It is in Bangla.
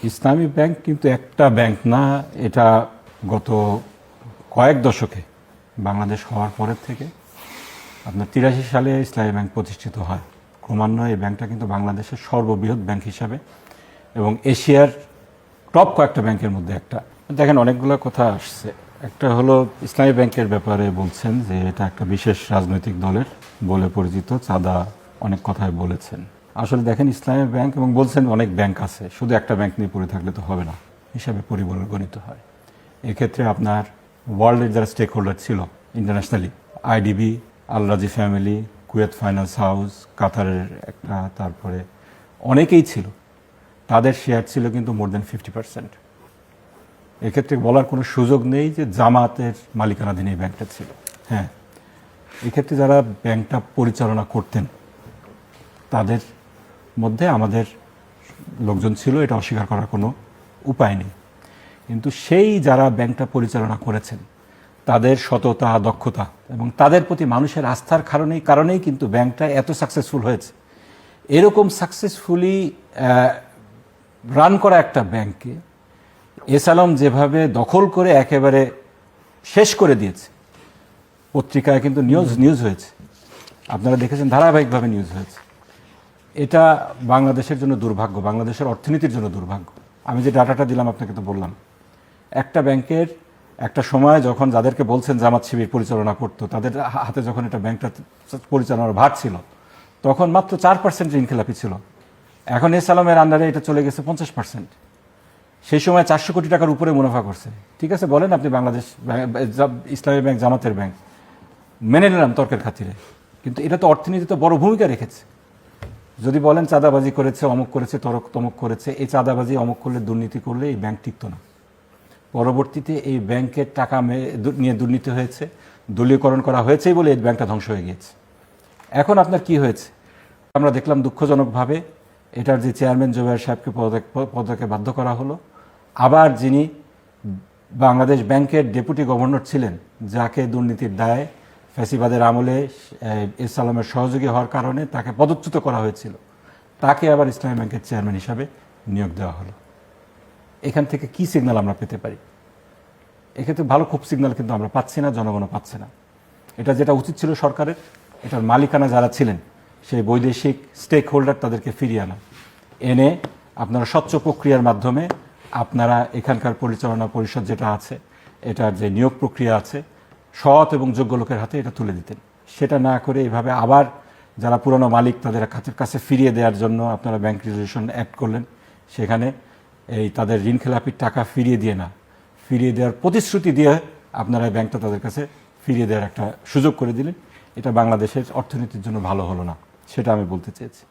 ইসলামী ব্যাংক কিন্তু একটা ব্যাংক না, এটা গত কয়েক দশকে বাংলাদেশ হওয়ার পরের থেকে আপনার 83 সালে ইসলামী ব্যাংক প্রতিষ্ঠিত হয়। ক্রমান্বয়ে এই ব্যাংকটা কিন্তু বাংলাদেশের সর্ববৃহৎ ব্যাংক হিসাবে এবং এশিয়ার টপ কয়েকটা ব্যাংকের মধ্যে একটা। দেখেন, অনেকগুলো কথা আসছে। একটা হলো ইসলামী ব্যাংকের ব্যাপারে বলছেন যে এটা একটা বিশেষ রাজনৈতিক দলের বলে পরিচিত, চাঁদা অনেক কথাই বলেছেন। আসলে দেখেন, ইসলামী ব্যাংক এবং বলছেন অনেক ব্যাংক আছে, শুধু একটা ব্যাংক নিয়ে পড়ে থাকলে তো হবে না, হিসাবে পরিগণিত হয়। এক্ষেত্রে আপনার ওয়ার্ল্ডের যারা স্টেক হোল্ডার ছিল ইন্টারন্যাশনালি, আইডিবি, আল রাজি ফ্যামিলি, কুয়েত ফাইন্যান্স হাউস, কাতারের একটা, তারপরে অনেকেই ছিল, তাদের শেয়ার ছিল কিন্তু মোর দেন 50%। এক্ষেত্রে বলার কোনো সুযোগ নেই যে জামাতের মালিকানাধীন এই ব্যাংকটা ছিল। হ্যাঁ, এক্ষেত্রে যারা ব্যাংকটা পরিচালনা করতেন তাদের মধ্যে আমাদের লোকজন ছিল, এটা অস্বীকার করার কোনো উপায় নেই। কিন্তু সেই যারা ব্যাংকটা পরিচালনা করেছেন তাদের সততা, দক্ষতা এবং তাদের প্রতি মানুষের আস্থার কারণেই কিন্তু ব্যাংকটা এত সাকসেসফুল হয়েছে। এরকম সাকসেসফুলি রান করা একটা ব্যাংককে এস আলম যেভাবে দখল করে একেবারে শেষ করে দিয়েছে, পত্রিকায় কিন্তু নিউজ হয়েছে, আপনারা দেখেছেন, ধারাবাহিকভাবে নিউজ হয়েছে। এটা বাংলাদেশের জন্য দুর্ভাগ্য, বাংলাদেশের অর্থনীতির জন্য দুর্ভাগ্য। আমি যে ডাটাটা দিলাম আপনাকে তো বললাম, একটা ব্যাংকের একটা সময় যখন যাদেরকে বলছেন জামাত শিবির পরিচালনা করতো, তাদের হাতে যখন এটা ব্যাংকটা পরিচালনার ভার ছিল, তখন মাত্র 4% ঋণখেলাপি ছিল। এখন এস আলমের আন্ডারে এটা চলে গেছে 50%। সেই সময় 400 কোটি টাকার উপরে মুনাফা করছে। ঠিক আছে, বলেন আপনি বাংলাদেশ ইসলামী ব্যাংক জামাতের ব্যাংক, মেনে নিলাম তর্কের খাতিরে, কিন্তু এটা তো অর্থনীতিতে বড় ভূমিকা রেখেছে। যদি বলেন চাঁদাবাজি করেছে, অমুক করেছে, তমুক করেছে, এই চাঁদাবাজি অমুক করলে, দুর্নীতি করলে এই ব্যাংক টিকতো না। পরবর্তীতে এই ব্যাংকের টাকা নিয়ে দুর্নীতি হয়েছে, দলীয়করণ করা হয়েছেই বলে এই ব্যাংকটা ধ্বংস হয়ে গিয়েছে। এখন আপনার কি হয়েছে আমরা দেখলাম, দুঃখজনকভাবে এটার যে চেয়ারম্যান জুবায়ের সাহেবকে পদত্যাগে বাধ্য করা হলো। আবার যিনি বাংলাদেশ ব্যাংকের ডেপুটি গভর্নর ছিলেন, যাকে দুর্নীতির দায়ে ফ্যাসিবাদের আমলে এস আলমের সহযোগী হওয়ার কারণে তাকে পদচ্যুত করা হয়েছিল, তাকে আবার ইসলামী ব্যাংকের চেয়ারম্যান হিসাবে নিয়োগ দেওয়া হলো। এখান থেকে কি সিগন্যাল আমরা পেতে পারি? এক্ষেত্রে ভালো খুব সিগন্যাল কিন্তু আমরা পাচ্ছি না, জনগণও পাচ্ছে না। এটা যেটা উচিত ছিল সরকারের, এটার মালিকানা যারা ছিলেন সেই বৈদেশিক স্টেক হোল্ডার, তাদেরকে ফিরিয়ে আনা, এনে আপনারা স্বচ্ছ প্রক্রিয়ার মাধ্যমে আপনারা এখানকার পরিচালনা পরিষদ যেটা আছে, এটার যে নিয়োগ প্রক্রিয়া আছে, সৎ এবং যোগ্য লোকের হাতে এটা তুলে দিতেন। সেটা না করে এইভাবে আবার যারা পুরনো মালিক তাদের কাছে ফিরিয়ে দেওয়ার জন্য আপনারা ব্যাংক রেজুলেশন অ্যাক্ট করলেন। সেখানে এই তাদের ঋণখেলাপির টাকা ফিরিয়ে দিয়ে না, ফিরিয়ে দেওয়ার প্রতিশ্রুতি দিয়ে আপনারা ব্যাংকটা তাদের কাছে ফিরিয়ে দেওয়ার একটা সুযোগ করে দিলেন। এটা বাংলাদেশের অর্থনীতির জন্য ভালো হলো না, সেটা আমি বলতে চেয়েছি।